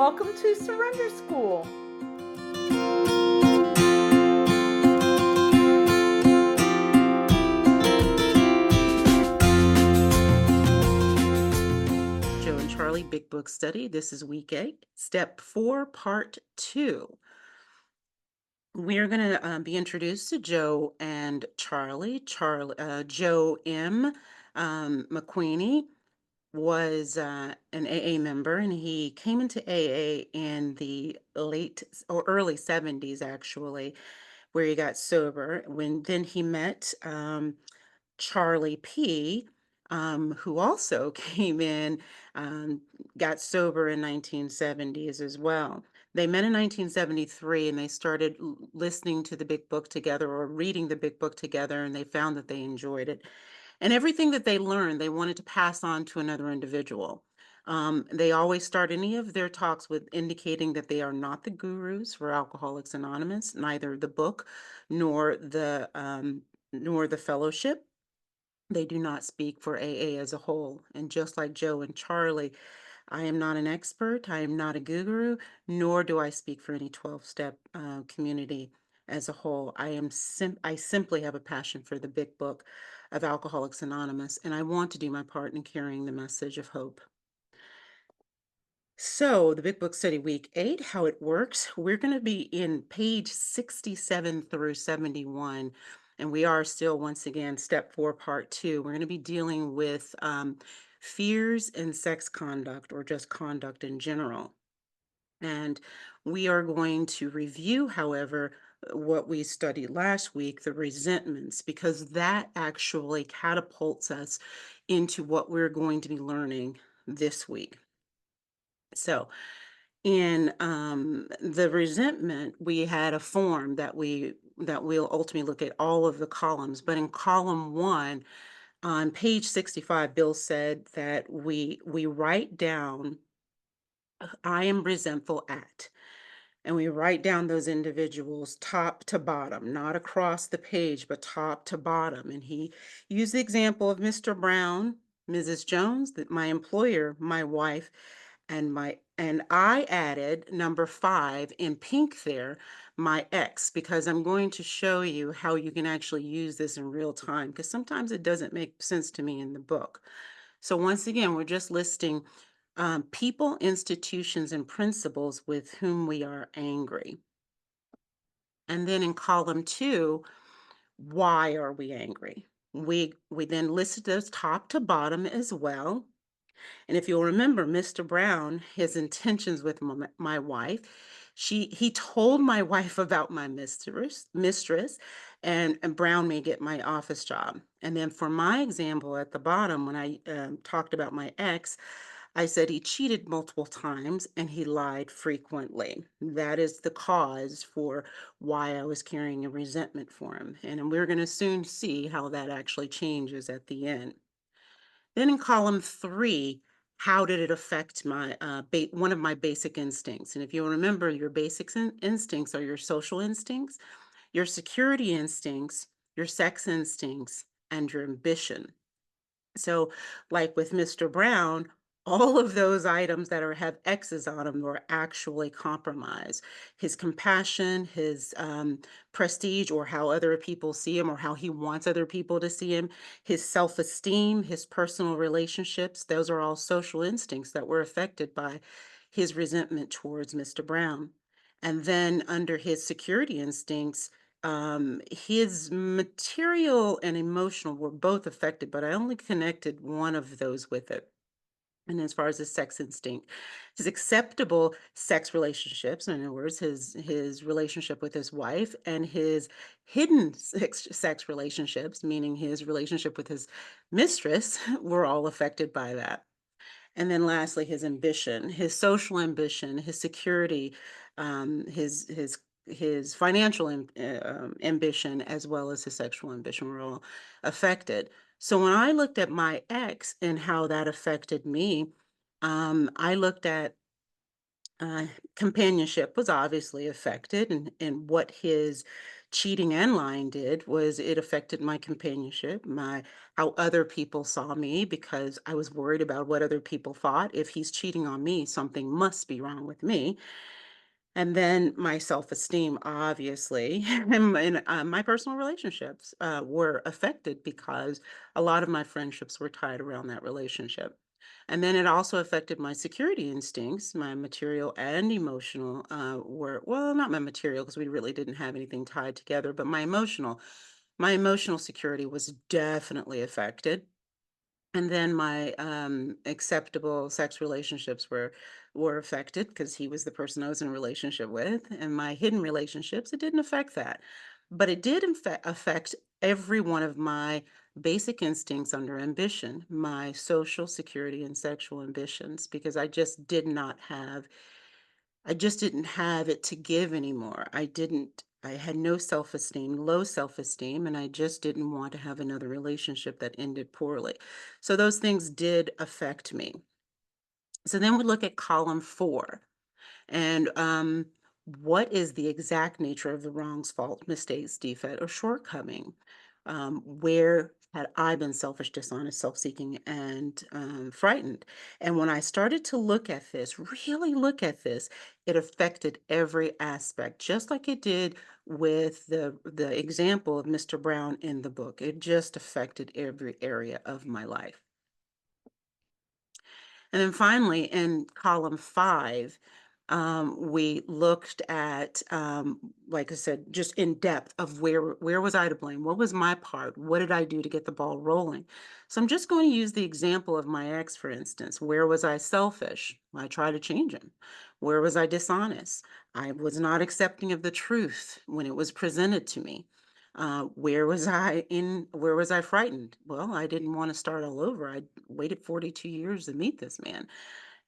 Welcome to Surrender School. Joe and Charlie Big Book Study. This is week 8, step 4, part 2. We are going to be introduced to Joe and Charlie. Joe M. McQueenie was an AA member, and he came into AA in the late or early 70s, actually, where he got sober. Then he met Charlie P, who also came in, um, got sober in 1970s as well. They met in 1973 and they started listening to the Big Book together or reading the Big Book together, and they found that they enjoyed it. And everything that they learned, they wanted to pass on to another individual. They always start any of their talks with indicating that they are not the gurus for Alcoholics Anonymous, neither the book nor the fellowship. They do not speak for AA as a whole. And just like Joe and Charlie, I am not an expert, I am not a guru, nor do I speak for any 12-step community as a whole. I simply have a passion for the big book of Alcoholics Anonymous, and I want to do my part in carrying the message of hope. So, the Big Book Study Week 8, how it works. We're going to be in page 67 through 71, and we are still, once again, step 4, part 2. We're going to be dealing with fears and sex conduct, or just conduct in general. And we are going to review, however, what we studied last week, the resentments, because that actually catapults us into what we're going to be learning this week. So, in the resentment, we had a form that we'll ultimately look at all of the columns. But in column 1, on page 65, Bill said that we write down, I am resentful at, and we write down those individuals top to bottom, not across the page, but top to bottom. And he used the example of Mr. Brown, Mrs. Jones, that my employer, my wife, and I added number 5 in pink there, my ex, because I'm going to show you how you can actually use this in real time, because sometimes it doesn't make sense to me in the book. So once again, we're just listing people, institutions, and principles with whom we are angry. And then in column 2, why are we angry? We then listed those top to bottom as well. And if you'll remember, Mr. Brown, his intentions with my wife, he told my wife about my mistress, and Brown may get my office job. And then for my example at the bottom, when I talked about my ex, I said he cheated multiple times and he lied frequently. That is the cause for why I was carrying a resentment for him. And we're going to soon see how that actually changes at the end. Then in column 3, how did it affect my one of my basic instincts? And if you remember, your basic instincts are your social instincts, your security instincts, your sex instincts, and your ambition. So, like with Mr. Brown, all of those items that have X's on them were actually compromised. His compassion, his prestige, or how other people see him, or how he wants other people to see him, his self-esteem, his personal relationships, those are all social instincts that were affected by his resentment towards Mr. Brown. And then under his security instincts, his material and emotional were both affected, but I only connected one of those with it. And as far as his sex instinct, his acceptable sex relationships, in other words, his relationship with his wife, and his hidden sex relationships, meaning his relationship with his mistress, were all affected by that. And then lastly, his ambition, his social ambition, his security, his financial ambition, as well as his sexual ambition were all affected. So when I looked at my ex and how that affected me, I looked at companionship was obviously affected, and what his cheating and lying did was it affected my companionship, my how other people saw me because I was worried about what other people thought. If he's cheating on me, something must be wrong with me. And then my self-esteem, obviously, and my personal relationships were affected because a lot of my friendships were tied around that relationship. And then it also affected my security instincts, my material and emotional were, well, not my material because we really didn't have anything tied together, but my emotional security was definitely affected. And then my, acceptable sex relationships were affected because he was the person I was in a relationship with, and my hidden relationships, it didn't affect that. But it did affect every one of my basic instincts under ambition, my social security and sexual ambitions, because I just didn't have it to give anymore. I had no self-esteem, low self-esteem, and I just didn't want to have another relationship that ended poorly. So those things did affect me. So then we look at column 4. And what is the exact nature of the wrongs, fault, mistakes, defect, or shortcoming? Where had I been selfish, dishonest, self seeking, and frightened? And when I started to look at this, really look at this, it affected every aspect, just like it did with the example of Mr. Brown in the book. It just affected every area of my life. And then finally, in column 5, we looked at, like I said, just in depth of where was I to blame? What was my part? What did I do to get the ball rolling? So I'm just going to use the example of my ex, for instance. Where was I selfish? I tried to change him. Where was I dishonest? I was not accepting of the truth when it was presented to me. Where was I frightened? Well, I didn't want to start all over. I waited 42 years to meet this man.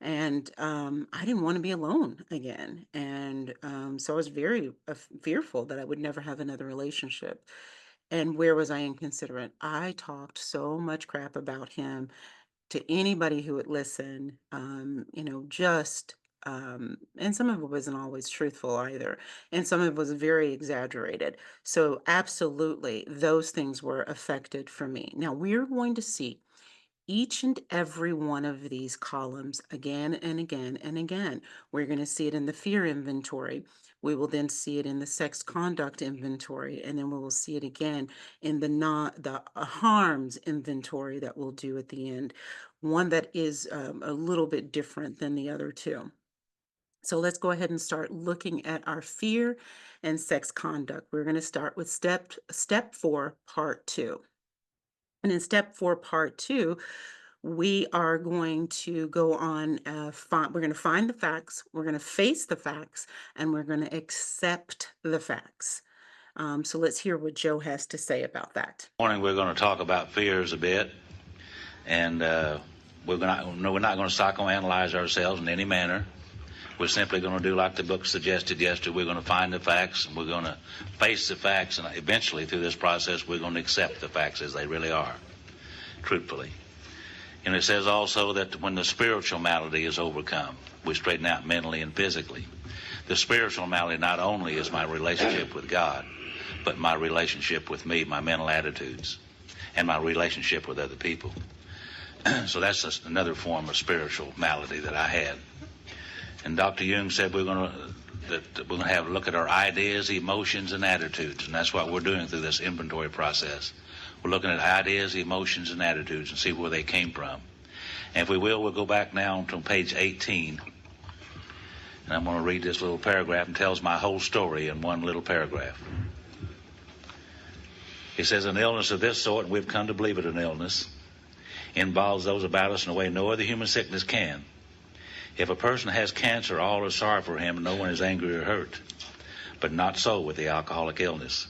And I didn't want to be alone again. And so I was very fearful that I would never have another relationship. And where was I inconsiderate? I talked so much crap about him to anybody who would listen, and some of it wasn't always truthful either. And some of it was very exaggerated. So, absolutely, those things were affected for me. Now, we're going to see each and every one of these columns again and again and again. We're going to see it in the fear inventory. We will then see it in the sex conduct inventory, and then we will see it again in the harms inventory that we'll do at the end. One that is a little bit different than the other two. So let's go ahead and start looking at our fear and sex conduct. We're going to start with step 4, part 2. And in step 4, part 2, we are going to go on, we're going to find the facts, we're going to face the facts, and we're going to accept the facts. So let's hear what Joe has to say about that. Morning, we're going to talk about fears a bit, and we're not going to psychoanalyze ourselves in any manner. We're simply going to do like the book suggested yesterday. We're going to find the facts, and we're going to face the facts, and eventually through this process we're going to accept the facts as they really are, truthfully. And it says also that when the spiritual malady is overcome, we straighten out mentally and physically. The spiritual malady not only is my relationship with God, but my relationship with me, my mental attitudes, and my relationship with other people. So that's just another form of spiritual malady that I had. And Dr. Jung said we're going to have a look at our ideas, emotions, and attitudes, and that's what we're doing through this inventory process. We're looking at ideas, emotions, and attitudes and see where they came from. And if we will, we'll go back now to page 18. And I'm going to read this little paragraph, and tells my whole story in one little paragraph. It says, an illness of this sort, and we've come to believe it an illness, involves those about us in a way no other human sickness can. If a person has cancer, all are sorry for him, and no one is angry or hurt. But not so with the alcoholic illness.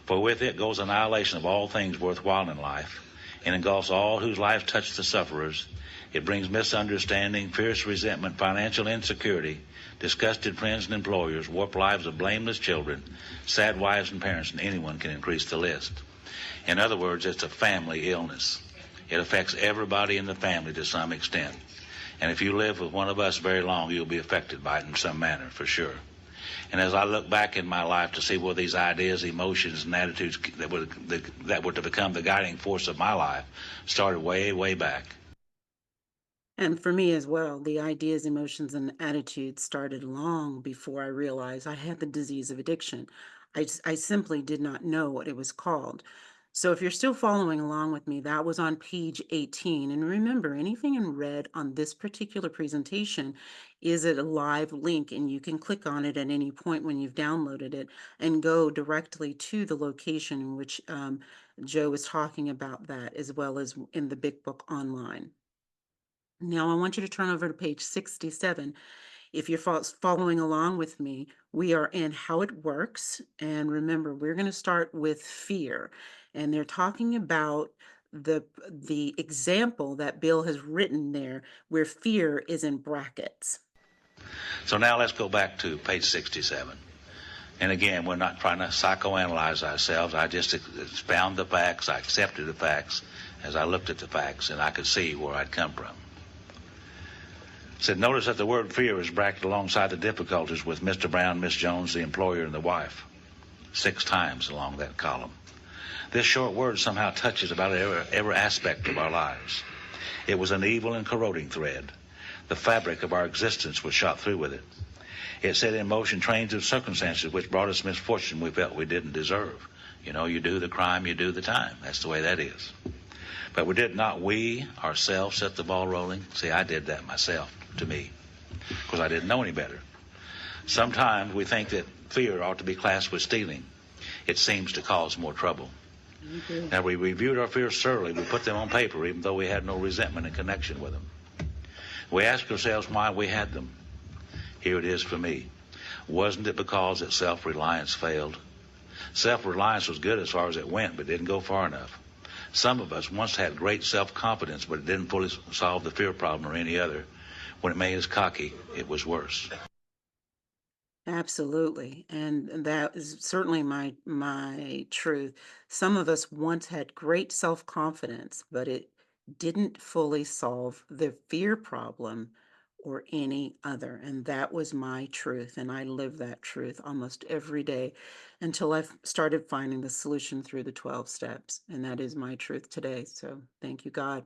For with it goes annihilation of all things worthwhile in life, and engulfs all whose lives touch the sufferers. It brings misunderstanding, fierce resentment, financial insecurity, disgusted friends and employers, warped lives of blameless children, sad wives and parents, and anyone can increase the list. In other words, it's a family illness. It affects everybody in the family to some extent. And if you live with one of us very long, you'll be affected by it in some manner, for sure. And as I look back in my life to see where these ideas, emotions, and attitudes that were to become the guiding force of my life started way, way back. And for me as well, the ideas, emotions, and attitudes started long before I realized I had the disease of addiction. I simply did not know what it was called. So if you're still following along with me, that was on page 18. And remember, anything in red on this particular presentation is a live link, and you can click on it at any point when you've downloaded it and go directly to the location in which Joe was talking about that, as well as in the Big Book online. Now, I want you to turn over to page 67. If you're following along with me, we are in How It Works. And remember, we're going to start with fear. And they're talking about the example that Bill has written there, where fear is in brackets. So now let's go back to page 67. And again, we're not trying to psychoanalyze ourselves. I just expound the facts. I accepted the facts as I looked at the facts, and I could see where I'd come from. It said, notice that the word fear is bracketed alongside the difficulties with Mr. Brown, Miss Jones, the employer, and the wife, 6 times along that column. This short word somehow touches about every aspect of our lives. It was an evil and corroding thread. The fabric of our existence was shot through with it. It set in motion trains of circumstances which brought us misfortune we felt we didn't deserve. You know, you do the crime, you do the time. That's the way that is. But we ourselves set the ball rolling. See, I did that myself, to me, because I didn't know any better. Sometimes we think that fear ought to be classed with stealing. It seems to cause more trouble. Mm-hmm. Now, we reviewed our fears thoroughly. We put them on paper, even though we had no resentment in connection with them. We asked ourselves why we had them. Here it is for me. Wasn't it because that self-reliance failed? Self-reliance was good as far as it went, but didn't go far enough. Some of us once had great self-confidence, but it didn't fully solve the fear problem or any other. When it made us cocky, it was worse. Absolutely. And that is certainly my truth. Some of us once had great self-confidence, but it didn't fully solve the fear problem or any other. And that was my truth. And I live that truth almost every day until I started finding the solution through the 12 steps. And that is my truth today. So thank you, God.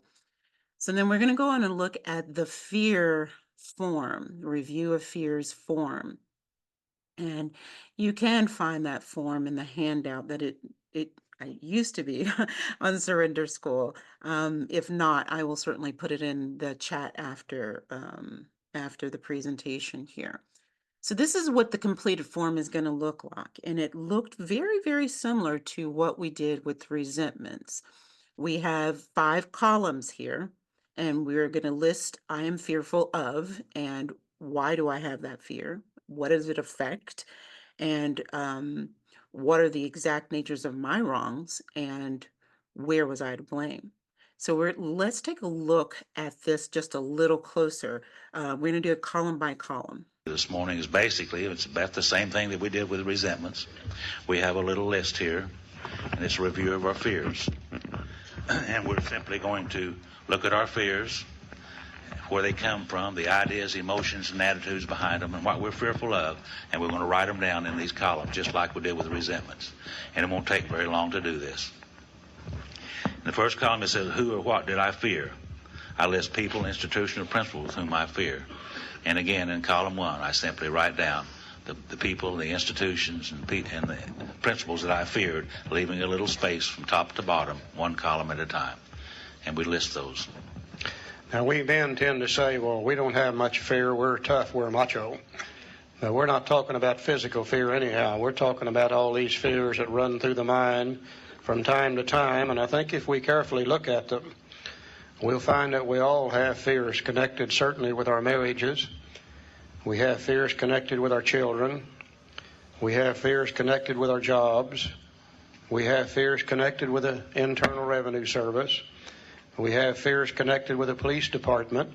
So then we're going to go on and look at the fear form, review of fears form. And you can find that form in the handout that I used to be on Surrender School. If not, I will certainly put it in the chat after the presentation here. So this is what the completed form is going to look like. And it looked very, very similar to what we did with resentments. We have 5 columns here, and we're going to list I am fearful of, and why do I have that fear? What does it affect? And what are the exact natures of my wrongs? And where was I to blame? So let's take a look at this just a little closer. We're going to do it column by column. This morning is basically, it's about the same thing that we did with resentments. We have a little list here, and it's a review of our fears. And we're simply going to look at our fears, where they come from, the ideas, emotions, and attitudes behind them, and what we're fearful of, and we're going to write them down in these columns, just like we did with resentments. And it won't take very long to do this. In the first column, it says, who or what did I fear? I list people, institutions, or principles whom I fear. And again, in column 1, I simply write down the people, the institutions, and the principles that I feared, leaving a little space from top to bottom, 1 column at a time. And we list those. Now, we men tend to say, well, we don't have much fear, we're tough, we're macho. Now, we're not talking about physical fear anyhow. We're talking about all these fears that run through the mind from time to time, and I think if we carefully look at them, we'll find that we all have fears connected certainly with our marriages. We have fears connected with our children. We have fears connected with our jobs. We have fears connected with the Internal Revenue Service. We have fears connected with the police department.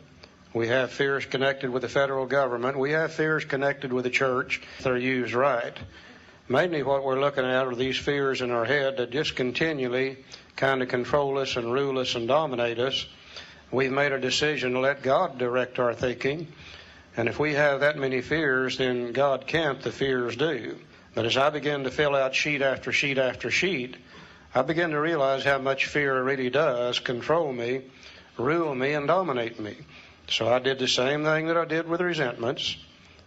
We have fears connected with the federal government. We have fears connected with the church if they're used right. Mainly what we're looking at are these fears in our head that just continually kind of control us and rule us and dominate us. We've made a decision to let God direct our thinking. And if we have that many fears, then God can't, the fears do. But as I begin to fill out sheet after sheet after sheet, I begin to realize how much fear really does control me, rule me, and dominate me. So I did the same thing that I did with resentments,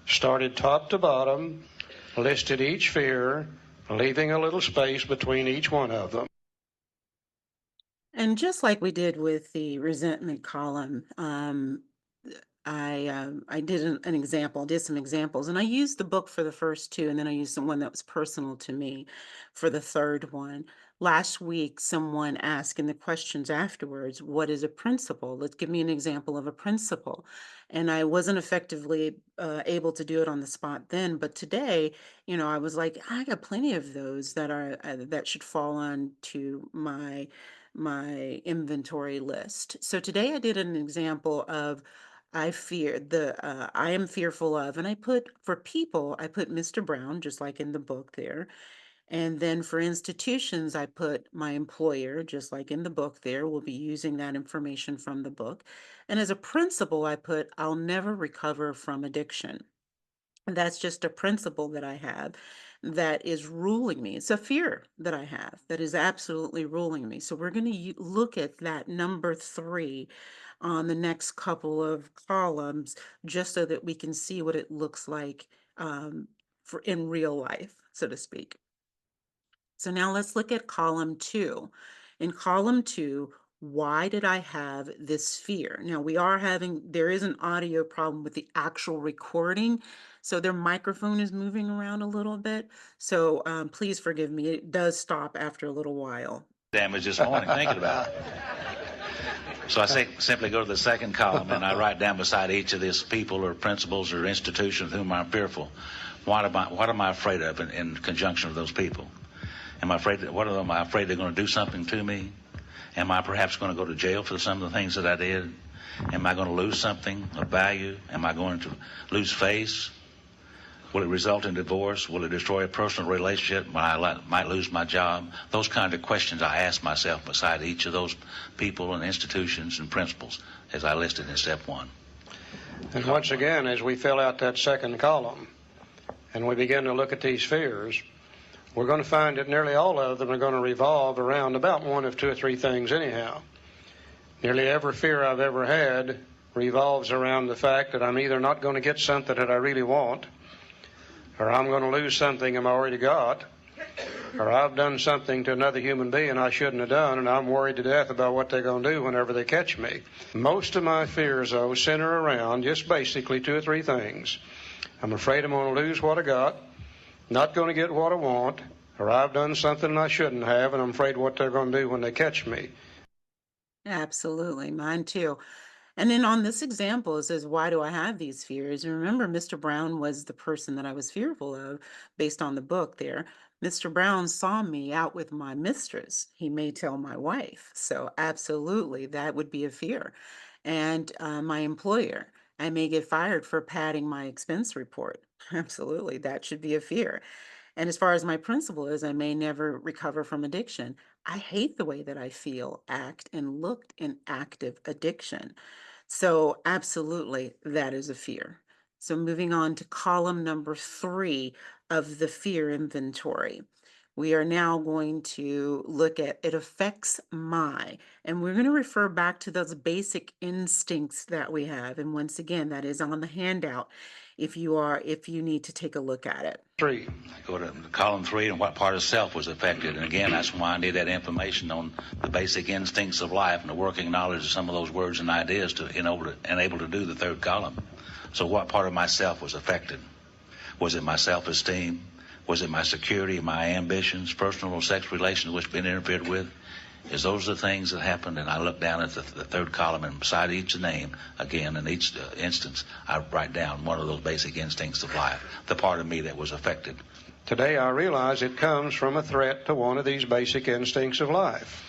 started top to bottom, listed each fear, leaving a little space between each one of them. And just like we did with the resentment column, I did an example, did some examples, and I used the book for the first two, and then I used the one that was personal to me for the third one. Last week, someone asked in the questions afterwards, what is a principle? Let's give me an example of a principle. And I wasn't effectively able to do it on the spot then, but today, I was like, I got plenty of those that are that should fall on to my inventory list. So today I did an example of I am fearful of, and I put for people, I put Mr. Brown, just like in the book there. And then for institutions, I put my employer, just like in the book there. We'll be using that information from the book. And as a principle, I put, I'll never recover from addiction. That's just a principle that I have that is ruling me. It's a fear that I have that is absolutely ruling me. So we're going to look at that number 3 on the next couple of columns, just so that we can see what it looks like for in real life, so to speak. So now let's look at column 2. In column 2, why did I have this fear? Now there is an audio problem with the actual recording. So their microphone is moving around a little bit. So please forgive me. It does stop after a little while. Damage this morning thinking about it. So I simply go to the second column and I write down beside each of these people or principles or institutions whom I'm fearful. What am I afraid of in conjunction with those people? Am I afraid they're going to do something to me? Am I perhaps going to go to jail for some of the things that I did? Am I going to lose something of value? Am I going to lose face? Will it result in divorce? Will it destroy a personal relationship? Might lose my job? Those kind of questions I ask myself beside each of those people and institutions and principles as I listed in step 1. And once again, as we fill out that second column and we begin to look at these fears, we're going to find that nearly all of them are going to revolve around about one of 2 or 3 things anyhow. Nearly every fear I've ever had revolves around the fact that I'm either not going to get something that I really want, or I'm going to lose something I've already got, or I've done something to another human being I shouldn't have done, and I'm worried to death about what they're going to do whenever they catch me. Most of my fears, though, center around just basically 2 or 3 things. I'm afraid I'm going to lose what I got, not going to get what I want, or I've done something I shouldn't have, and I'm afraid what they're going to do when they catch me. Absolutely, mine too. And then on this example, it says, why do I have these fears? And remember, Mr. Brown was the person that I was fearful of based on the book there. Mr. Brown saw me out with my mistress. He may tell my wife. So absolutely, that would be a fear. And my employer, I may get fired for padding my expense report. Absolutely, that should be a fear. And as far as my principle is, I may never recover from addiction. I hate the way that I feel, act, and looked in active addiction. So absolutely, that is a fear. So moving on to column number 3 of the fear inventory. We are now going to look at it affects my, and we're going to refer back to those basic instincts that we have. And once again, that is on the handout if you need to take a look at it. 3. Go to column 3 and what part of self was affected. And again, that's why I need that information on the basic instincts of life and the working knowledge of some of those words and ideas to enable to do the third column. So what part of myself was affected? Was it my self-esteem? Was it my security, my ambitions, personal or sex relations which have been interfered with? Is those the things that happened? And I look down at the third column, and beside each name, again, in each instance, I write down one of those basic instincts of life, the part of me that was affected. Today I realize it comes from a threat to one of these basic instincts of life.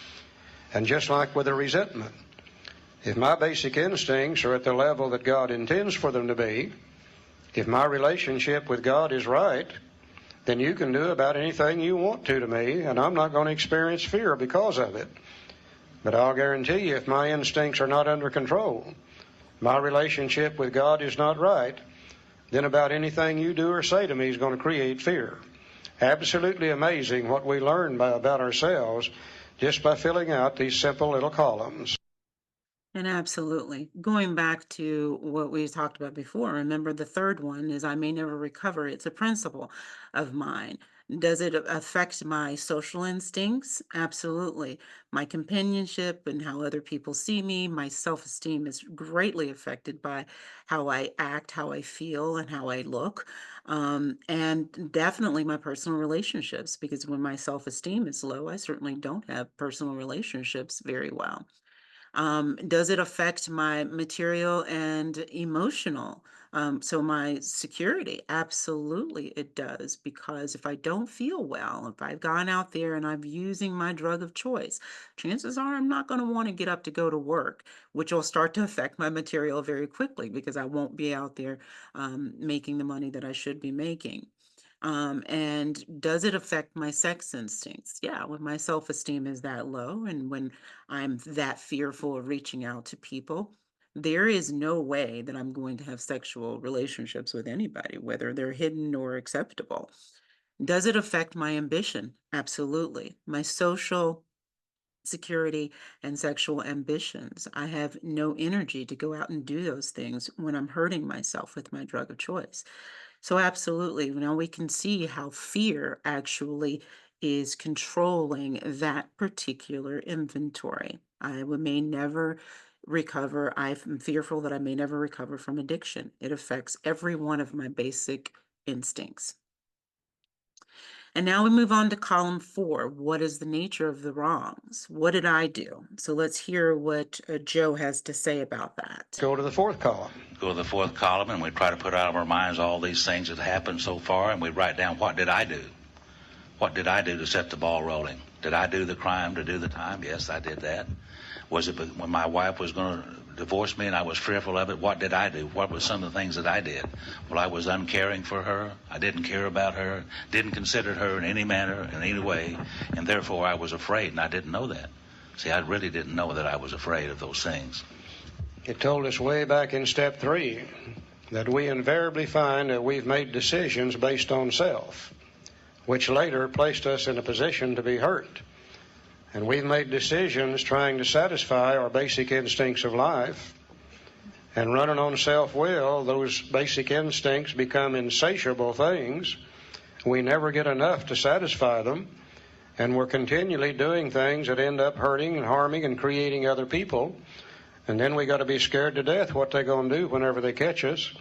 And just like with a resentment, if my basic instincts are at the level that God intends for them to be, if my relationship with God is right, then you can do about anything you want to me, and I'm not going to experience fear because of it. But I'll guarantee you, if my instincts are not under control, my relationship with God is not right, then about anything you do or say to me is going to create fear. Absolutely amazing what we learn about ourselves just by filling out these simple little columns. And absolutely. Going back to what we talked about before, remember the third one is I may never recover. It's a principle of mine. Does it affect my social instincts? Absolutely. My companionship and how other people see me, my self-esteem is greatly affected by how I act, how I feel, and how I look. And definitely my personal relationships, because when my self-esteem is low, I certainly don't have personal relationships very well. Does it affect my material and emotional? So my security, absolutely it does, because if I don't feel well, if I've gone out there and I'm using my drug of choice, chances are I'm not going to want to get up to go to work, which will start to affect my material very quickly because I won't be out there making the money that I should be making. And does it affect my sex instincts? Yeah, when my self-esteem is that low and when I'm that fearful of reaching out to people, there is no way that I'm going to have sexual relationships with anybody, whether they're hidden or acceptable. Does it affect my ambition? Absolutely. My social security and sexual ambitions. I have no energy to go out and do those things when I'm hurting myself with my drug of choice. So absolutely, now we can see how fear actually is controlling that particular inventory. May never recover. I'm fearful that I may never recover from addiction. It affects every one of my basic instincts. And now we move on to column 4. What is the nature of the wrongs? What did I do? So let's hear what Joe has to say about that. Go to the fourth column. Go to the fourth column, and we try to put out of our minds all these things that happened so far, and we write down, what did I do? What did I do to set the ball rolling? Did I do the crime to do the time? Yes, I did that. Was it when my wife was going to divorce me and I was fearful of it? What did I do? What were some of the things that I did? Well, I was uncaring for her. I didn't care about her, didn't consider her in any manner, in any way, and therefore I was afraid, and I didn't know that. See, I really didn't know that I was afraid of those things. It told us way back in step 3 that we invariably find that we've made decisions based on self, which later placed us in a position to be hurt. And we've made decisions trying to satisfy our basic instincts of life. And running on self-will, those basic instincts become insatiable things. We never get enough to satisfy them. And we're continually doing things that end up hurting and harming and creating other people. And then we got to be scared to death what they're going to do whenever they catch us.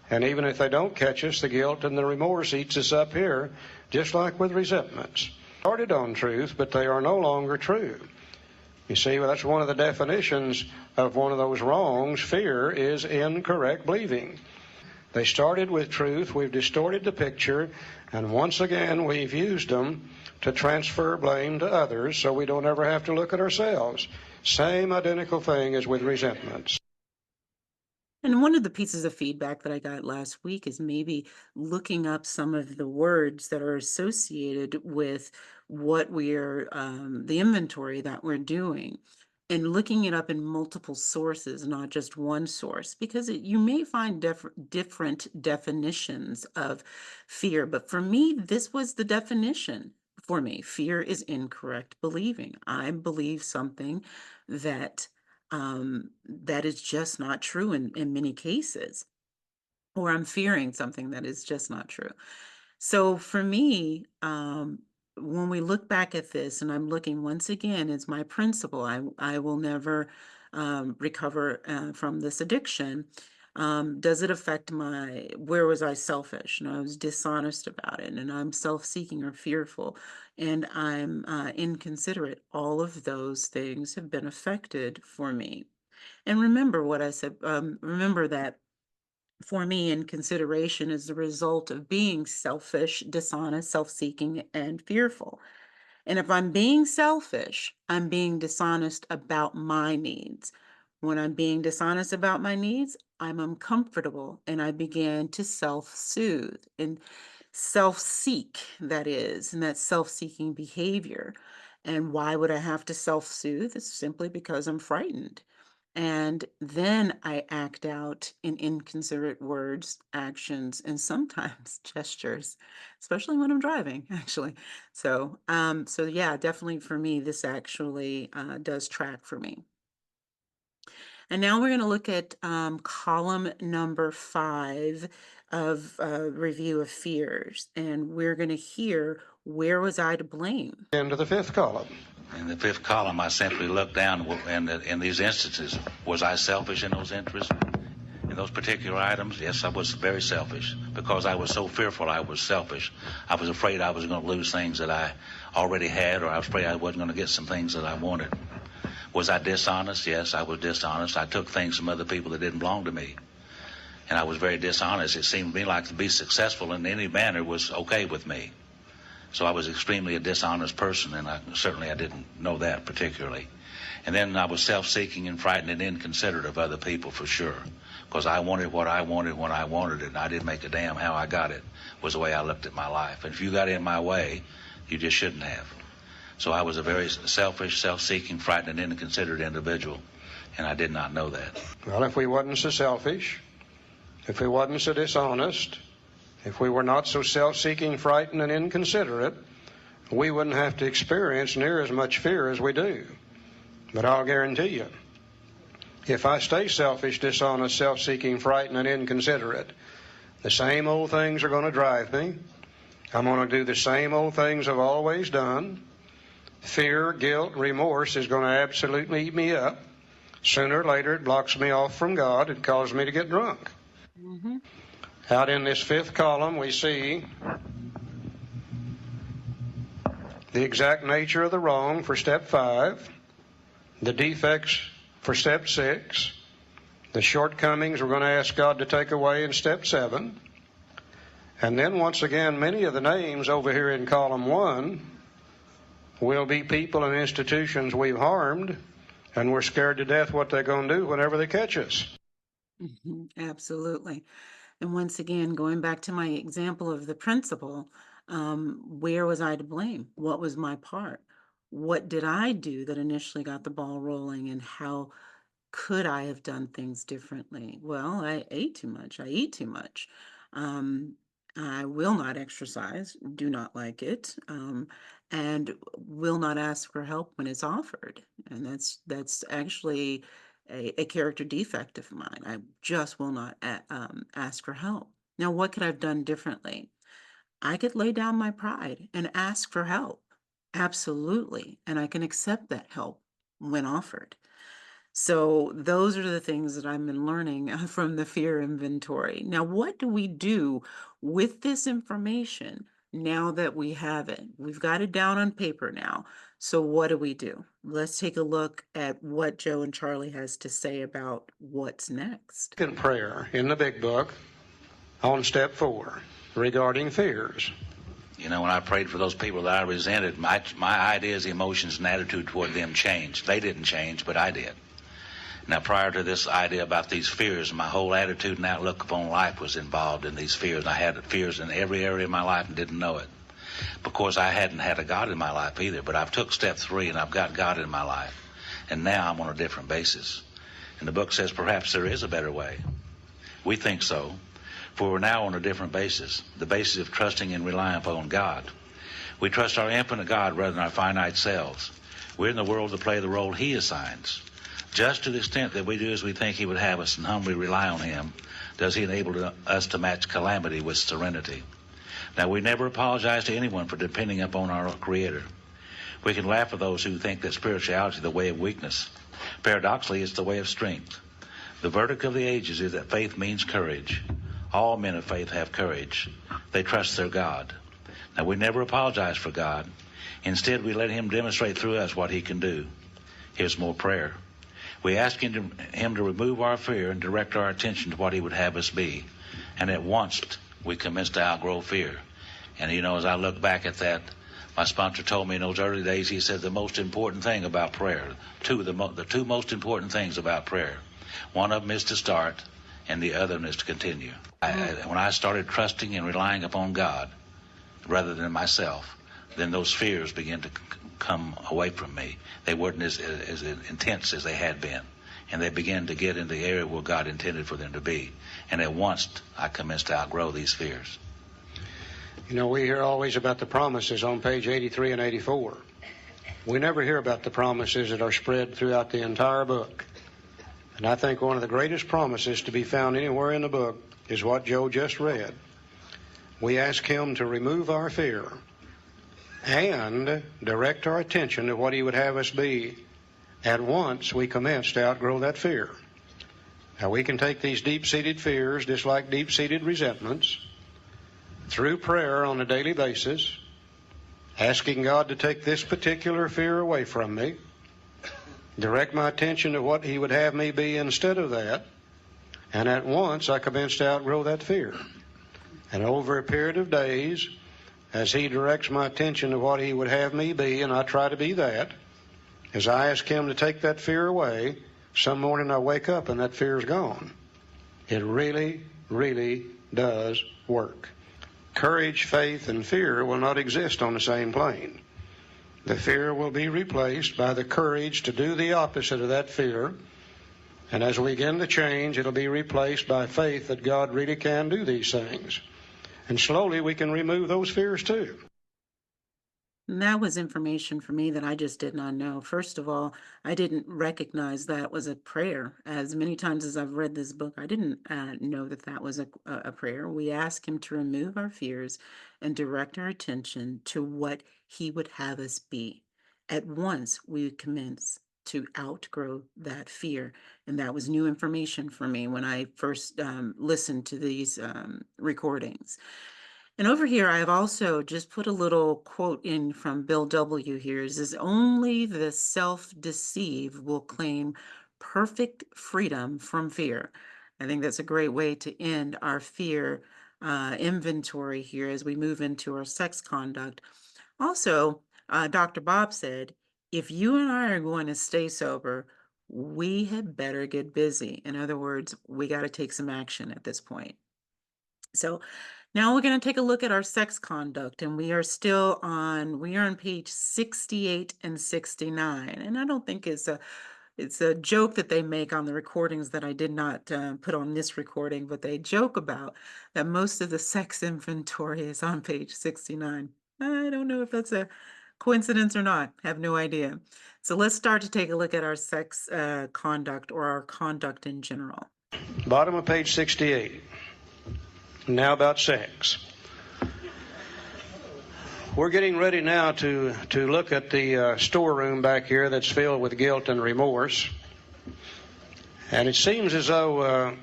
And even if they don't catch us, the guilt and the remorse eats us up here, just like with resentments. Started on truth, but they are no longer true. You see, well, that's one of the definitions of one of those wrongs. Fear is incorrect believing. They started with truth, we've distorted the picture, and once again we've used them to transfer blame to others so we don't ever have to look at ourselves. Same identical thing as with resentments. And one of the pieces of feedback that I got last week is maybe looking up some of the words that are associated with what we're, the inventory that we're doing, and looking it up in multiple sources, not just one source, because you may find different definitions of fear. But for me, this was the definition for me. Fear is incorrect believing. I believe something that that is just not true in many cases, or I'm fearing something that is just not true. So for me, when we look back at this, and I'm looking once again, it's my principle. I will never recover from this addiction. Does it affect where was I selfish? And I was dishonest about it, and I'm self-seeking or fearful, and I'm inconsiderate. All of those things have been affected for me. And remember what I said, remember that for me, inconsideration is the result of being selfish, dishonest, self-seeking, and fearful. And if I'm being selfish, I'm being dishonest about my needs. When I'm being dishonest about my needs, I'm uncomfortable and I begin to self-soothe and self-seek, that is, and that's self-seeking behavior. And why would I have to self-soothe? It's simply because I'm frightened. And then I act out in inconsiderate words, actions, and sometimes gestures, especially when I'm driving, actually. So yeah, definitely for me, this actually does track for me. And now we're going to look at column number 5 of review of fears. And we're going to hear, where was I to blame? Into the fifth column. In the fifth column, I simply looked down in these instances. Was I selfish in those interests? In those particular items? Yes, I was very selfish. Because I was so fearful, I was selfish. I was afraid I was going to lose things that I already had, or I was afraid I wasn't going to get some things that I wanted. Was I dishonest? Yes, I was dishonest. I took things from other people that didn't belong to me. And I was very dishonest. It seemed to me like to be successful in any manner was okay with me. So I was extremely a dishonest person, and I didn't know that particularly. And then I was self-seeking and frightened and inconsiderate of other people for sure, because I wanted what I wanted when I wanted it, and I didn't make a damn how I got it, was the way I looked at my life. And if you got in my way, you just shouldn't have. So I was a very selfish, self-seeking, frightened, and inconsiderate individual, and I did not know that. Well, if we wasn't so selfish, if we wasn't so dishonest, if we were not so self-seeking, frightened, and inconsiderate, we wouldn't have to experience near as much fear as we do. But I'll guarantee you, if I stay selfish, dishonest, self-seeking, frightened, and inconsiderate, the same old things are going to drive me. I'm going to do the same old things I've always done. Fear, guilt, remorse is going to absolutely eat me up. Sooner or later, it blocks me off from God. It causes me to get drunk. Mm-hmm. Out in this fifth column, we see the exact nature of the wrong for step 5, the defects for step 6, the shortcomings we're going to ask God to take away in step 7, and then once again, many of the names over here in column 1 will be people and institutions we've harmed, and we're scared to death what they're going to do whenever they catch us. Mm-hmm. Absolutely. And once again, going back to my example of the principal, where was I to blame? What was my part? What did I do that initially got the ball rolling, and how could I have done things differently? Well, I ate too much. I eat too much. I will not exercise, do not like it, and will not ask for help when it's offered. And that's actually a character defect of mine. I just will not ask for help. Now, what could I have done differently? I could lay down my pride and ask for help. Absolutely. And I can accept that help when offered. So those are the things that I've been learning from the fear inventory. Now, what do we do with this information now that we have it? We've got it down on paper now. So what do we do? Let's take a look at what Joe and Charlie has to say about what's next. In prayer in the big book on step 4 regarding fears. You know, when I prayed for those people that I resented, my ideas, emotions, and attitude toward them changed. They didn't change, but I did. Now, prior to this idea about these fears, my whole attitude and outlook upon life was involved in these fears. I had fears in every area of my life and didn't know it. Because I hadn't had a God in my life either, but I've took step 3 and I've got God in my life. And now I'm on a different basis. And the book says perhaps there is a better way. We think so, for we're now on a different basis, the basis of trusting and relying upon God. We trust our infinite God rather than our finite selves. We're in the world to play the role He assigns. Just to the extent that we do as we think He would have us and humbly rely on Him, does He enable us to match calamity with serenity. Now, we never apologize to anyone for depending upon our Creator. We can laugh at those who think that spirituality is the way of weakness. Paradoxically, it's the way of strength. The verdict of the ages is that faith means courage. All men of faith have courage. They trust their God. Now, we never apologize for God. Instead, we let Him demonstrate through us what He can do. Here's more prayer. We ask Him to remove our fear and direct our attention to what He would have us be. And at once, we commence to outgrow fear. And, you know, as I look back at that, my sponsor told me in those early days, he said the most important thing about prayer, the two most important things about prayer, one of them is to start, and the other one is to continue. When I started trusting and relying upon God rather than myself, then those fears began to come away from me. They weren't as intense as they had been. and they begin to get in the area where God intended for them to be. And at once I commenced to outgrow these fears. You know, we hear always about the promises on page 83 and 84. We never hear about the promises that are spread throughout the entire book. And I think one of the greatest promises to be found anywhere in the book is what Joe just read. We ask him to remove our fear and direct our attention to what he would have us be. At once we commence to outgrow that fear. Now we can take these deep-seated fears, just like deep-seated resentments, through prayer on a daily basis, asking God to take this particular fear away from me, direct my attention to what he would have me be instead of that, and at once I commence to outgrow that fear. And over a period of days, as he directs my attention to what he would have me be, and I try to be that, as I ask him to take that fear away, some morning I wake up and that fear is gone. It really, really does work. Courage, faith, and fear will not exist on the same plane. The fear will be replaced by the courage to do the opposite of that fear. And as we begin to change, it'll be replaced by faith that God really can do these things. And slowly we can remove those fears too. And that was information for me that I just did not know. First of all, I didn't recognize that was a prayer. As many times as I've read this book, I didn't know that that was a prayer. We ask him to remove our fears and direct our attention to what he would have us be. At once, we commence to outgrow that fear. And that was new information for me when I first listened to these recordings. And over here, I've also just put a little quote in from Bill W. here. It says, only the self-deceived will claim perfect freedom from fear. I think that's a great way to end our fear inventory here as we move into our sex conduct. Also, Dr. Bob said, if you and I are going to stay sober, we had better get busy. In other words, we got to take some action at this point. So now we're going to take a look at our sex conduct, and we are on page 68 and 69. And I don't think it's a joke that they make on the recordings that I did not put on this recording, but they joke about that most of the sex inventory is on page 69. I don't know if that's a coincidence or not. I have no idea. So let's start to take a look at our sex conduct, or our conduct in general. Bottom of page 68. Now about sex. We're getting ready now to look at the storeroom back here that's filled with guilt and remorse. And it seems as though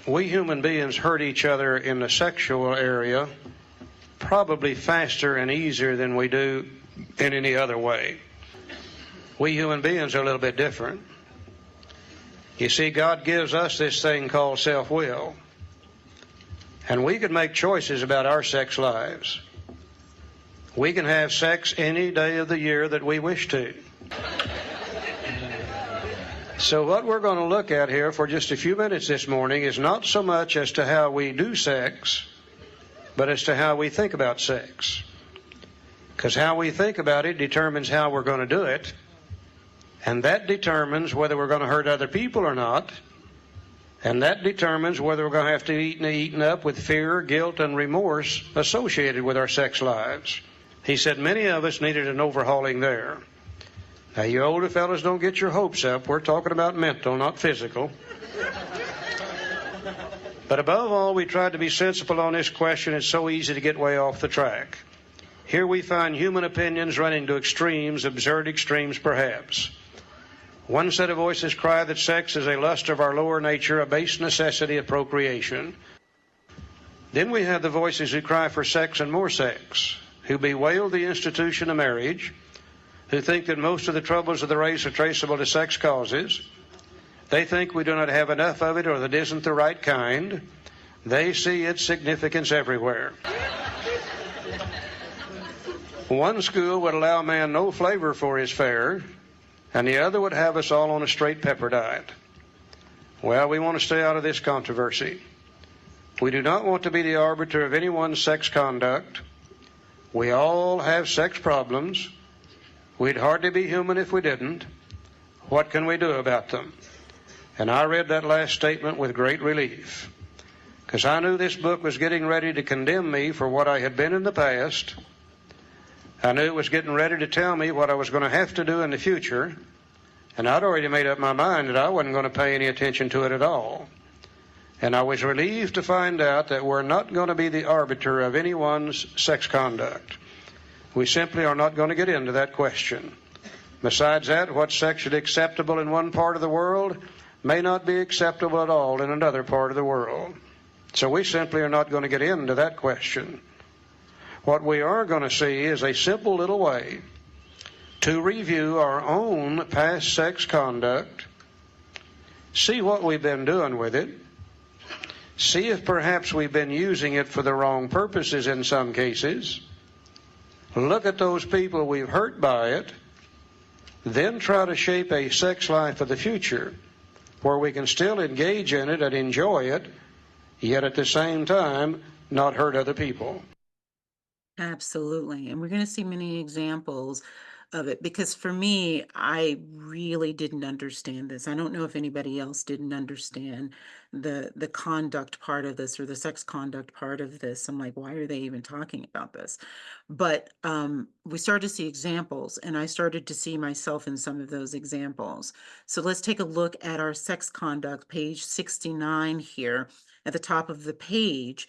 we human beings hurt each other in the sexual area probably faster and easier than we do in any other way. We human beings are a little bit different. You see, God gives us this thing called self-will. And we can make choices about our sex lives. We can have sex any day of the year that we wish to. So what we're going to look at here for just a few minutes this morning is not so much as to how we do sex, but as to how we think about sex. Because how we think about it determines how we're going to do it. And that determines whether we're going to hurt other people or not. And that determines whether we're going to have to be eaten up with fear, guilt, and remorse associated with our sex lives. He said many of us needed an overhauling there. Now, you older fellas, don't get your hopes up. We're talking about mental, not physical. But above all, we tried to be sensible on this question. It's so easy to get way off the track. Here we find human opinions running to extremes, absurd extremes perhaps. One set of voices cry that sex is a lust of our lower nature, a base necessity of procreation. Then we have the voices who cry for sex and more sex, who bewail the institution of marriage, who think that most of the troubles of the race are traceable to sex causes. They think we do not have enough of it, or that it isn't the right kind. They see its significance everywhere. One school would allow man no flavor for his fare, and the other would have us all on a straight pepper diet. Well, we want to stay out of this controversy. We do not want to be the arbiter of anyone's sex conduct. We all have sex problems. We'd hardly be human if we didn't. What can we do about them? And I read that last statement with great relief, because I knew this book was getting ready to condemn me for what I had been in the past. I knew it was getting ready to tell me what I was going to have to do in the future, and I'd already made up my mind that I wasn't going to pay any attention to it at all. And I was relieved to find out that we're not going to be the arbiter of anyone's sex conduct. We simply are not going to get into that question. Besides that, what's sexually acceptable in one part of the world may not be acceptable at all in another part of the world. So we simply are not going to get into that question. What we are going to see is a simple little way to review our own past sex conduct, see what we've been doing with it, see if perhaps we've been using it for the wrong purposes in some cases, look at those people we've hurt by it, then try to shape a sex life of the future where we can still engage in it and enjoy it, yet at the same time not hurt other people. Absolutely. And we're going to see many examples of it because for me, I really didn't understand this. I don't know if anybody else didn't understand the conduct part of this or the sex conduct part of this. I'm like, why are they even talking about this? But we started to see examples, and I started to see myself in some of those examples. So let's take a look at our sex conduct, page 69 here at the top of the page.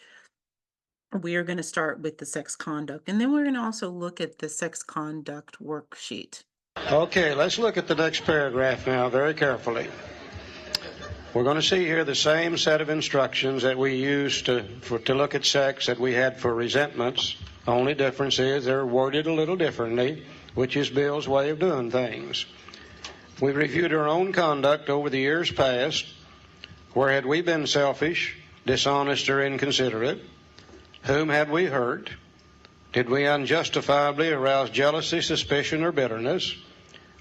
We are going to start with the sex conduct, and then we're going to also look at the sex conduct worksheet. Okay, let's look at the next paragraph now very carefully. We're going to see here the same set of instructions that we used to look at sex that we had for resentments. The only difference is they're worded a little differently, which is Bill's way of doing things. We reviewed our own conduct over the years past. Where had we been selfish, dishonest, or inconsiderate? Whom had we hurt? Did we unjustifiably arouse jealousy, suspicion, or bitterness?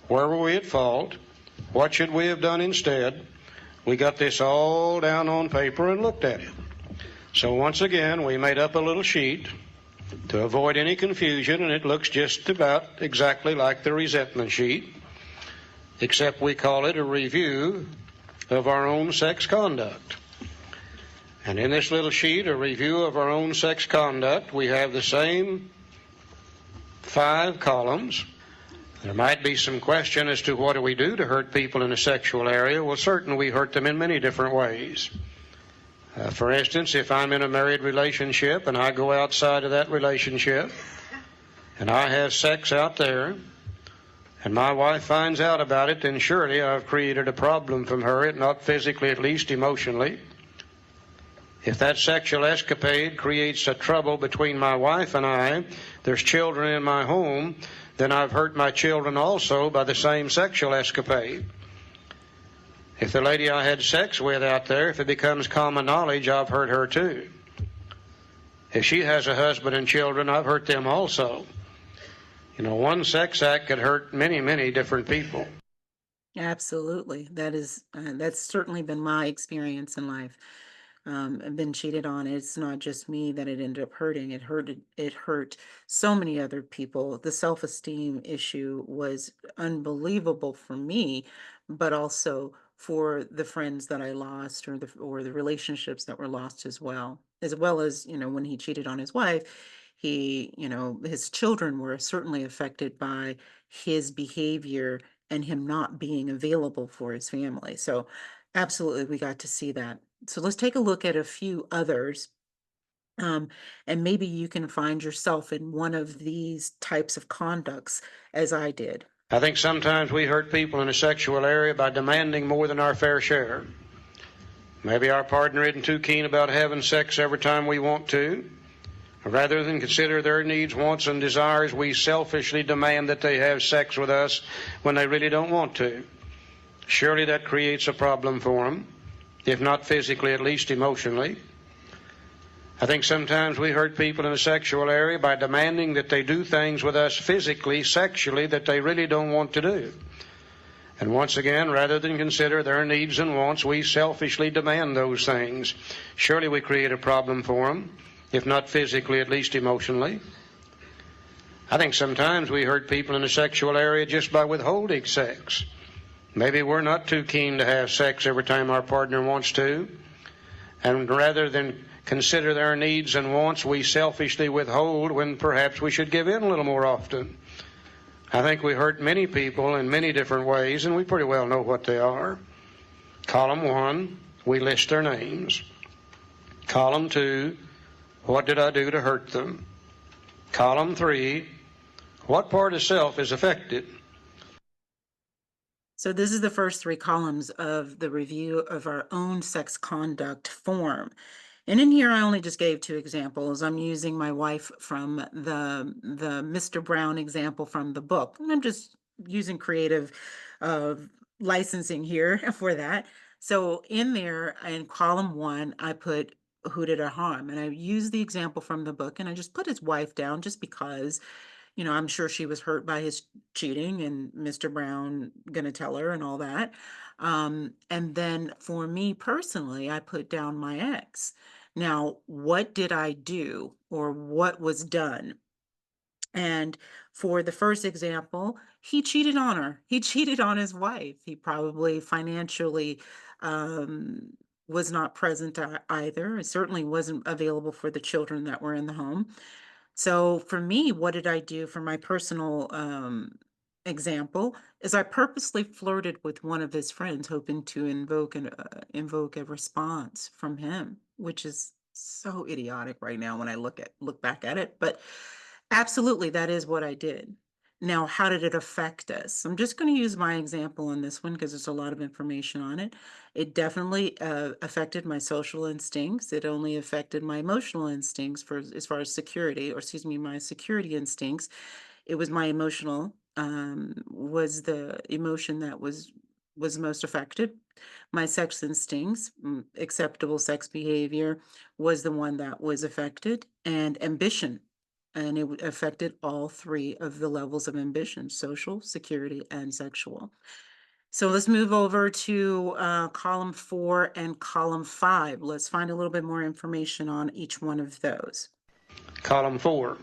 Where were we at fault? What should we have done instead? We got this all down on paper and looked at it. So once again, we made up a little sheet to avoid any confusion, and it looks just about exactly like the resentment sheet, except we call it a review of our own sex conduct. And in this little sheet, a review of our own sex conduct, we have the same 5 columns. There might be some question as to what do we do to hurt people in the sexual area. Well, certainly we hurt them in many different ways. For instance, if I'm in a married relationship and I go outside of that relationship and I have sex out there and my wife finds out about it, then surely I've created a problem from her, if not physically, at least emotionally. If that sexual escapade creates a trouble between my wife and I, there's children in my home, then I've hurt my children also by the same sexual escapade. If the lady I had sex with out there, if it becomes common knowledge, I've hurt her too. If she has a husband and children, I've hurt them also. You know, one sex act could hurt many, many different people. Absolutely. That's certainly been my experience in life. I've been cheated on. It's not just me that it ended up hurting. It hurt so many other people. The self-esteem issue was unbelievable for me, but also for the friends that I lost or the relationships that were lost as well as, when he cheated on his wife, his children were certainly affected by his behavior and him not being available for his family. So absolutely, we got to see that. So let's take a look at a few others. And maybe you can find yourself in one of these types of conducts as I did. I think sometimes we hurt people in the sexual area by demanding more than our fair share. Maybe our partner isn't too keen about having sex every time we want to. Rather than consider their needs, wants, and desires, we selfishly demand that they have sex with us when they really don't want to. Surely that creates a problem for them, if not physically, at least emotionally. I think sometimes we hurt people in the sexual area by demanding that they do things with us physically, sexually, that they really don't want to do. And once again, rather than consider their needs and wants, we selfishly demand those things. Surely we create a problem for them, if not physically, at least emotionally. I think sometimes we hurt people in the sexual area just by withholding sex. Maybe we're not too keen to have sex every time our partner wants to, and rather than consider their needs and wants, we selfishly withhold when perhaps we should give in a little more often. I think we hurt many people in many different ways, and we pretty well know what they are. Column 1, we list their names. Column 2, what did I do to hurt them? Column 3, what part of self is affected? So this is the first 3 columns of the review of our own sex conduct form. And in here, I only just gave 2 examples. I'm using my wife from the Mr. Brown example from the book. And I'm just using creative licensing here for that. So in there, in column 1, I put who did I harm? And I used the example from the book, and I just put his wife down just because, you know, I'm sure she was hurt by his cheating and Mr. Brown gonna tell her and all that. And then for me personally, I put down my ex. Now, what did I do or what was done? And for the first example, he cheated on her. He cheated on his wife. He probably financially was not present either. It certainly wasn't available for the children that were in the home. So for me, what did I do for my personal example is I purposely flirted with one of his friends, hoping to invoke a response from him, which is so idiotic right now when I look back at it. But absolutely, that is what I did. Now, how did it affect us? I'm just going to use my example on this one because there's a lot of information on it. It definitely affected my social instincts. It only affected my emotional instincts as far as security, or excuse me, my security instincts. It was my emotional, was the emotion that was most affected. My sex instincts, acceptable sex behavior was the one that was affected, and ambition. And it affected all 3 of the levels of ambition: social, security, and sexual. So let's move over to column 4 and column 5. Let's find a little bit more information on each one of those. Column 4,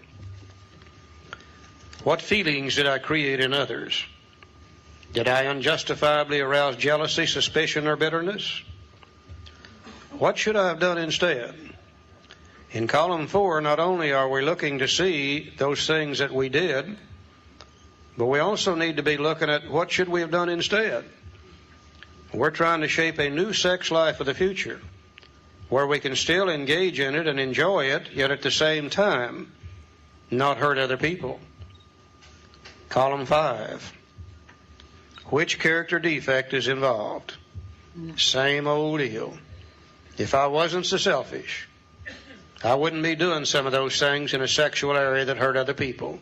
what feelings did I create in others? Did I unjustifiably arouse jealousy, suspicion, or bitterness? What should I have done instead? In column 4, not only are we looking to see those things that we did, but we also need to be looking at what should we have done instead. We're trying to shape a new sex life of the future where we can still engage in it and enjoy it, yet at the same time not hurt other people. Column 5, which character defect is involved? Same old deal. If I wasn't so selfish, I wouldn't be doing some of those things in a sexual area that hurt other people.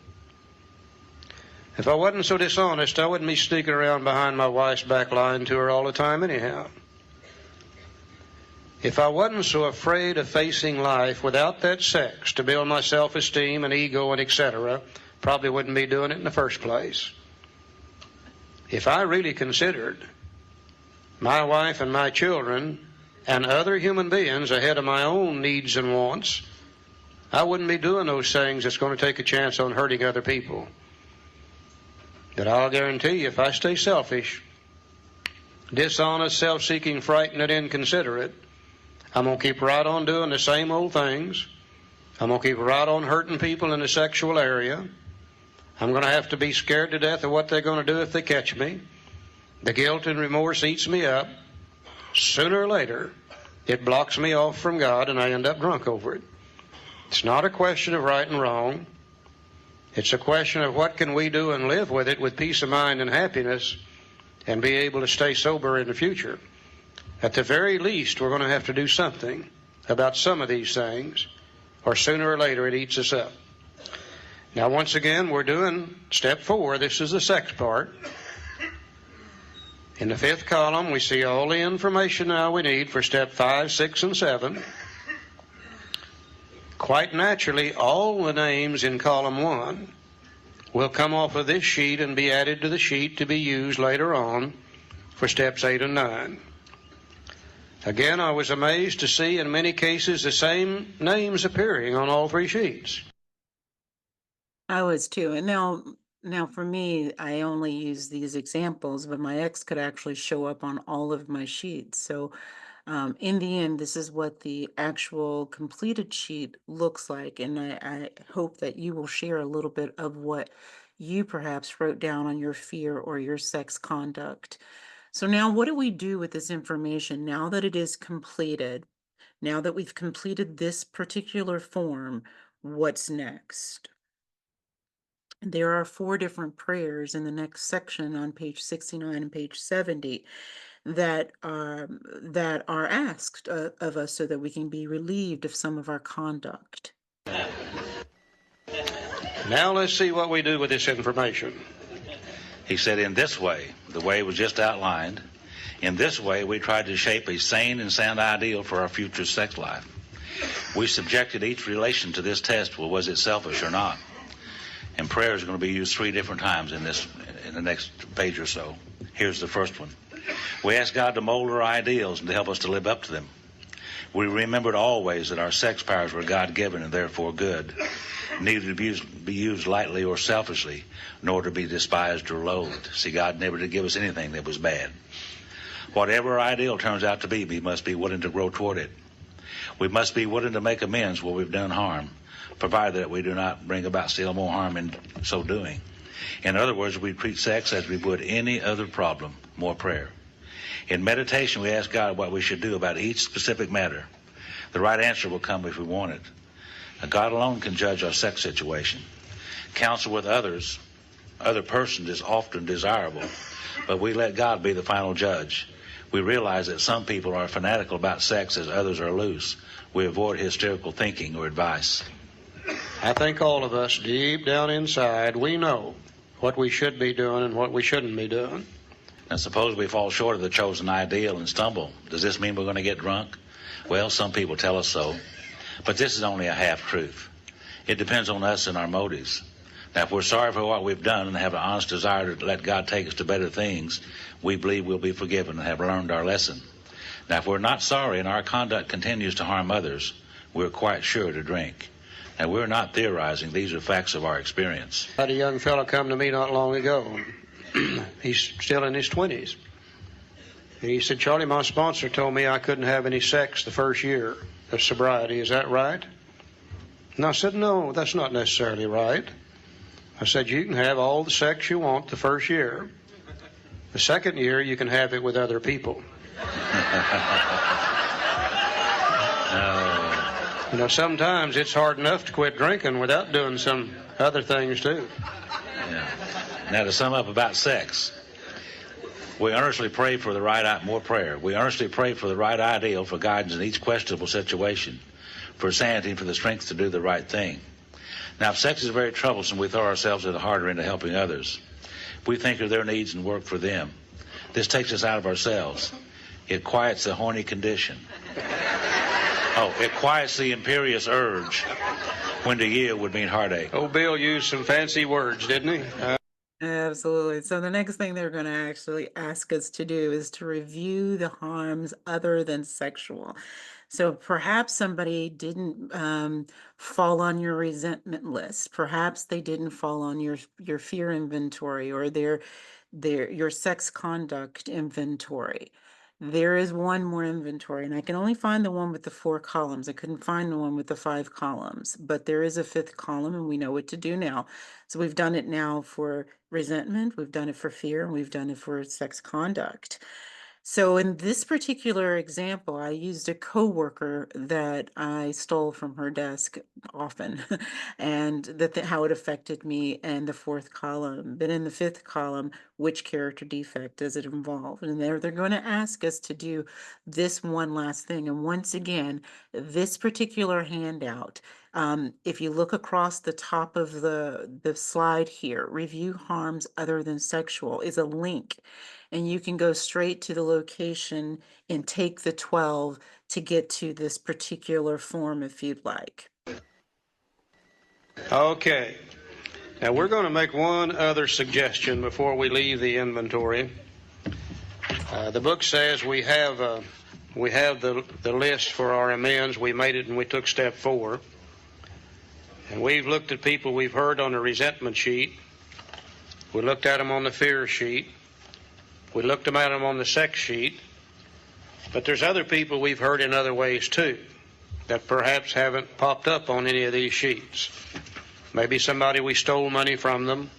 If I wasn't so dishonest, I wouldn't be sneaking around behind my wife's back lying to her all the time anyhow. If I wasn't so afraid of facing life without that sex to build my self-esteem and ego and etc., probably wouldn't be doing it in the first place. If I really considered my wife and my children and other human beings ahead of my own needs and wants, I wouldn't be doing those things that's going to take a chance on hurting other people. But I'll guarantee you, if I stay selfish, dishonest, self-seeking, frightened, and inconsiderate, I'm going to keep right on doing the same old things. I'm going to keep right on hurting people in the sexual area. I'm going to have to be scared to death of what they're going to do if they catch me. The guilt and remorse eats me up. Sooner or later, it blocks me off from God, and I end up drunk over it. It's not a question of right and wrong. It's a question of what can we do and live with it with peace of mind and happiness and be able to stay sober in the future. At the very least, we're going to have to do something about some of these things, or sooner or later it eats us up. Now, once again, we're doing step 4. This is the sex part. In the 5th column, we see all the information now we need for step 5, 6, and 7. Quite naturally, all the names in column 1 will come off of this sheet and be added to the sheet to be used later on for steps 8 and 9. Again, I was amazed to see in many cases the same names appearing on all 3 sheets. I was too. And now Now, for me, I only use these examples, but my ex could actually show up on all of my sheets. So, in the end, this is what the actual completed sheet looks like. And I hope that you will share a little bit of what you perhaps wrote down on your fear or your sex conduct. So, now what do we do with this information now that it is completed? Now that we've completed this particular form, what's next? There are 4 different prayers in the next section on page 69 and page 70 that are asked of us so that we can be relieved of some of our conduct. Now let's see what we do with this information. He said, in this way, the way was just outlined, in this way we tried to shape a sane and sound ideal for our future sex life. We subjected each relation to this test. Well, was it selfish or not? And prayer is going to be used 3 different times in the next page or so. Here's the first one. We ask God to mold our ideals and to help us to live up to them. We remembered always that our sex powers were God-given and therefore good, neither to be used lightly or selfishly, nor to be despised or loathed. See, God never did give us anything that was bad. Whatever our ideal turns out to be, we must be willing to grow toward it. We must be willing to make amends where we've done harm, provided that we do not bring about still more harm in so doing. In other words, we treat sex as we would any other problem, more prayer. In meditation, we ask God what we should do about each specific matter. The right answer will come if we want it. Now, God alone can judge our sex situation. Counsel with other persons is often desirable, but we let God be the final judge. We realize that some people are fanatical about sex as others are loose. We avoid hysterical thinking or advice. I think all of us, deep down inside, we know what we should be doing and what we shouldn't be doing. Now, suppose we fall short of the chosen ideal and stumble. Does this mean we're going to get drunk? Well, some people tell us so. But this is only a half-truth. It depends on us and our motives. Now, if we're sorry for what we've done and have an honest desire to let God take us to better things, we believe we'll be forgiven and have learned our lesson. Now, if we're not sorry and our conduct continues to harm others, we're quite sure to drink. Now, we're not theorizing. These are facts of our experience. I had a young fellow come to me not long ago. He's still in his 20s. And he said, Charlie, my sponsor told me I couldn't have any sex the first year of sobriety. Is that right? And I said, no, that's not necessarily right. I said, you can have all the sex you want the first year. The second year, you can have it with other people. You know, sometimes it's hard enough to quit drinking without doing some other things, too. Yeah. Now, to sum up about sex, we earnestly pray for the right, more prayer. We earnestly pray for the right ideal, for guidance in each questionable situation, for sanity and for the strength to do the right thing. Now, if sex is very troublesome, we throw ourselves at the harder into helping others. We think of their needs and work for them. This takes us out of ourselves. It quiets the horny condition. It quiets the imperious urge when to yield would mean heartache. Old Bill used some fancy words, didn't he? Absolutely. So the next thing they're going to actually ask us to do is to review the harms other than sexual. So perhaps somebody didn't fall on your resentment list. Perhaps they didn't fall on your fear inventory or your sex conduct inventory. There is one more inventory, and I can only find the one with the 4 columns. I couldn't find the one with the 5 columns, but there is a 5th column, and we know what to do now. So we've done it now for resentment, we've done it for fear, and we've done it for sex conduct. So in this particular example, I used a coworker that I stole from her desk often, and how it affected me in the 4th column. But in the 5th column, which character defect does it involve? And they're going to ask us to do this one last thing. And once again, this particular handout, if you look across the top of the slide here, review harms other than sexual is a link. And you can go straight to the location and take the 12 to get to this particular form if you'd like. Okay. Now we're going to make one other suggestion before we leave the inventory. The book says we have the list for our amends. We made it and we took step 4. And we've looked at people we've heard on a resentment sheet. We looked at them on the fear sheet. We looked at them on the sex sheet. But there's other people we've hurt in other ways too that perhaps haven't popped up on any of these sheets. Maybe somebody we stole money from them,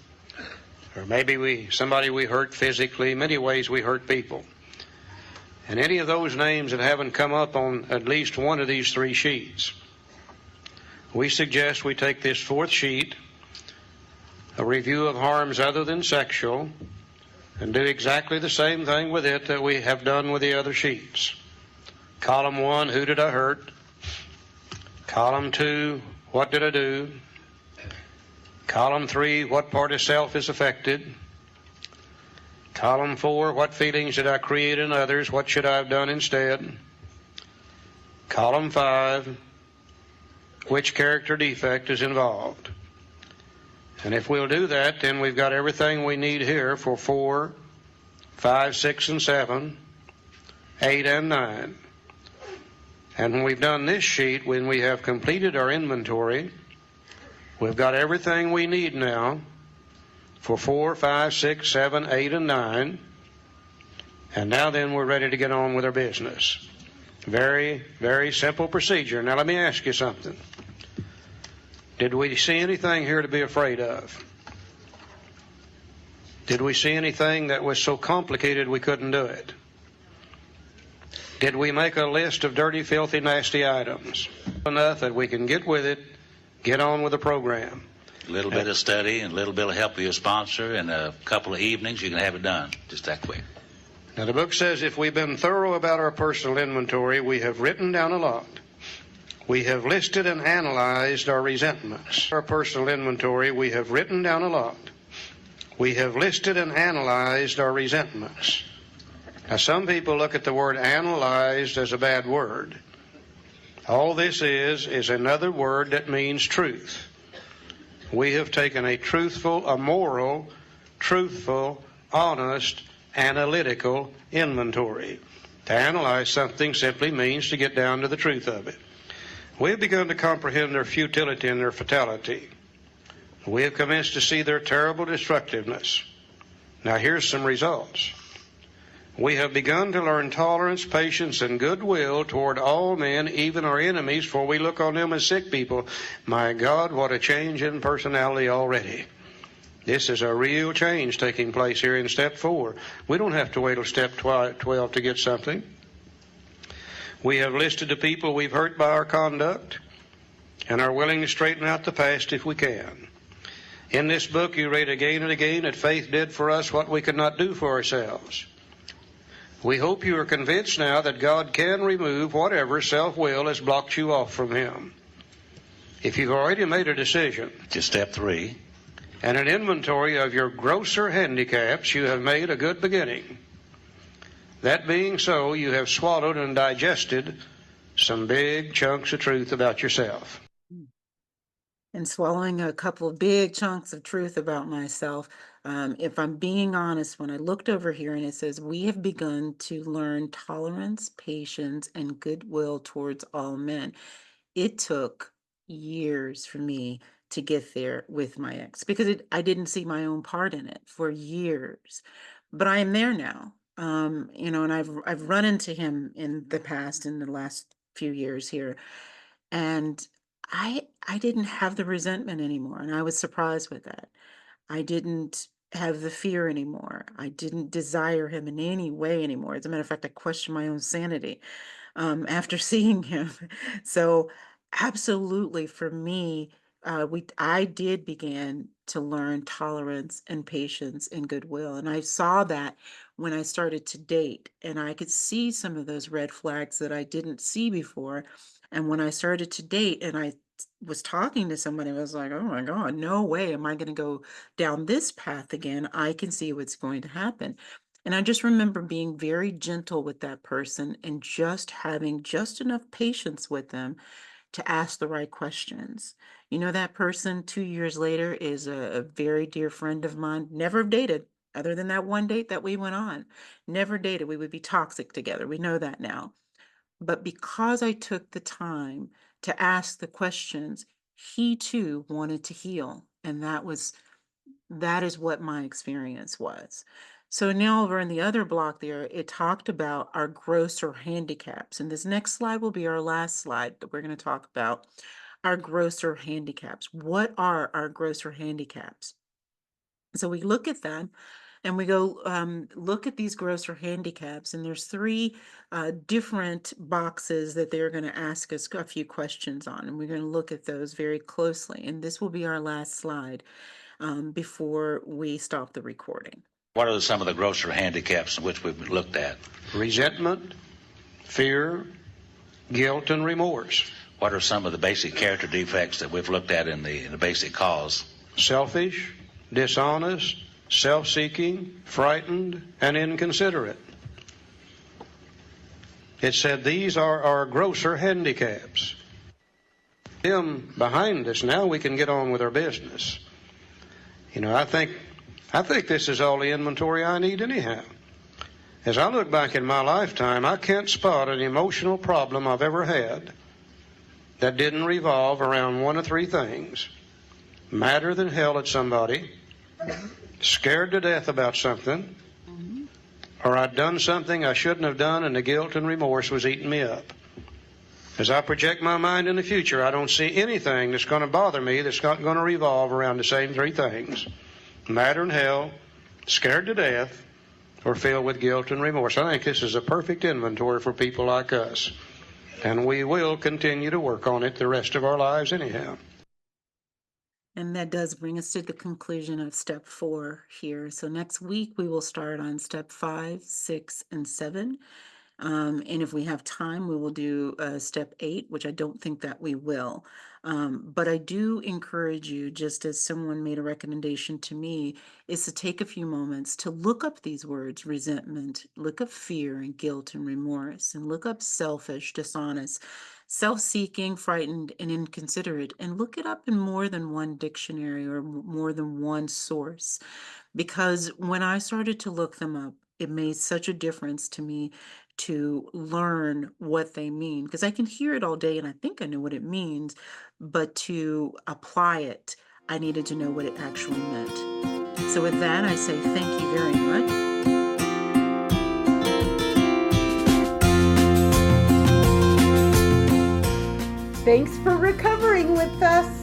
or maybe somebody we hurt physically. Many ways we hurt people. And any of those names that haven't come up on at least one of these three sheets, we suggest we take this fourth sheet, a review of harms other than sexual, and do exactly the same thing with it that we have done with the other sheets. Column 1, who did I hurt? Column 2, what did I do? Column 3, what part of self is affected? Column 4, what feelings did I create in others? What should I have done instead? Column 5, which character defect is involved? And if we'll do that, then we've got everything we need here for 4, 5, 6, and 7, 8, and 9. And when we've done this sheet, when we have completed our inventory, we've got everything we need now for 4, 5, 6, 7, 8, and 9. And now then we're ready to get on with our business. Very, very simple procedure. Now let me ask you something. Did we see anything here to be afraid of? Did we see anything that was so complicated we couldn't do it? Did we make a list of dirty, filthy, nasty items? Enough that we can get with it, get on with the program. A little bit of study and a little bit of help with your sponsor and a couple of evenings, you can have it done just that quick. Now the book says if we've been thorough about our personal inventory, we have written down a lot. We have listed and analyzed our resentments. Our personal inventory, we have written down a lot. We have listed and analyzed our resentments. Now, some people look at the word analyzed as a bad word. All this is another word that means truth. We have taken a truthful, a moral, truthful, honest, analytical inventory. To analyze something simply means to get down to the truth of it. We have begun to comprehend their futility and their fatality. We have commenced to see their terrible destructiveness. Now here's some results. We have begun to learn tolerance, patience, and goodwill toward all men, even our enemies, for we look on them as sick people. My God, what a change in personality already. This is a real change taking place here in step 4. We don't have to wait till step 12 to get something. We have listed the people we've hurt by our conduct and are willing to straighten out the past if we can. In this book, you read again and again that faith did for us what we could not do for ourselves. We hope you are convinced now that God can remove whatever self-will has blocked you off from Him. If you've already made a decision, Just step 3. and an inventory of your grosser handicaps, you have made a good beginning. That being so, you have swallowed and digested some big chunks of truth about yourself. And swallowing a couple of big chunks of truth about myself. If I'm being honest, when I looked over here and it says, we have begun to learn tolerance, patience, and goodwill towards all men. It took years for me to get there with my ex because I didn't see my own part in it for years. But I am there now. And I've run into him in the past, in the last few years here, and I didn't have the resentment anymore, and I was surprised with that. I didn't have the fear anymore. I didn't desire him in any way anymore. As a matter of fact, I questioned my own sanity after seeing him. So, absolutely, for me, I did begin to learn tolerance and patience and goodwill, and I saw that when I started to date, and I could see some of those red flags that I didn't see before. And when I started to date, and I was talking to somebody, I was like, oh my God, no way am I going to go down this path again. I can see what's going to happen. And I just remember being very gentle with that person and just having just enough patience with them to ask the right questions. You know, that person 2 years later is a very dear friend of mine, never dated, other than that one date that we went on. Never dated. We would be toxic together. We know that now. But because I took the time to ask the questions, he too wanted to heal. And that was That is what my experience was. So now over in the other block there, it talked about our grosser handicaps. And this next slide will be our last slide that we're going to talk about our grosser handicaps. What are our grosser handicaps? So we look at them and we go look at these grosser handicaps, and there's three different boxes that they're going to ask us a few questions on, and we're going to look at those very closely. And this will be our last slide before we stop the recording. What are some of the grosser handicaps in which we've looked at? Resentment, fear, guilt, and remorse. What are some of the basic character defects that we've looked at in the basic cause? Selfish, dishonest, self-seeking, frightened, and inconsiderate. It said these are our grosser handicaps. Them behind us, now we can get on with our business. You know, I think this is all the inventory I need anyhow. As I look back in my lifetime, I can't spot an emotional problem I've ever had that didn't revolve around one of three things: madder than hell at somebody, scared to death about something, or I'd done something I shouldn't have done and the guilt and remorse was eating me up. As I project my mind in the future, I don't see anything that's going to bother me that's not going to revolve around the same three things: madder than hell, scared to death, or filled with guilt and remorse. I think this is a perfect inventory for people like us, and we will continue to work on it the rest of our lives anyhow. And that does bring us to the conclusion of step 4 here. So next week we will start on step 5, 6, and 7. And if we have time, we will do step 8, which I don't think that we will. But I do encourage you, just as someone made a recommendation to me, is to take a few moments to look up these words: resentment, look up fear and guilt and remorse, and look up selfish, dishonest, self-seeking, frightened, and inconsiderate, and look it up in more than one dictionary or more than one source. Because when I started to look them up, it made such a difference to me to learn what they mean, because I can hear it all day and I think I know what it means, but to apply it, I needed to know what it actually meant. So with that, I say thank you very much. Thanks for recovering with us.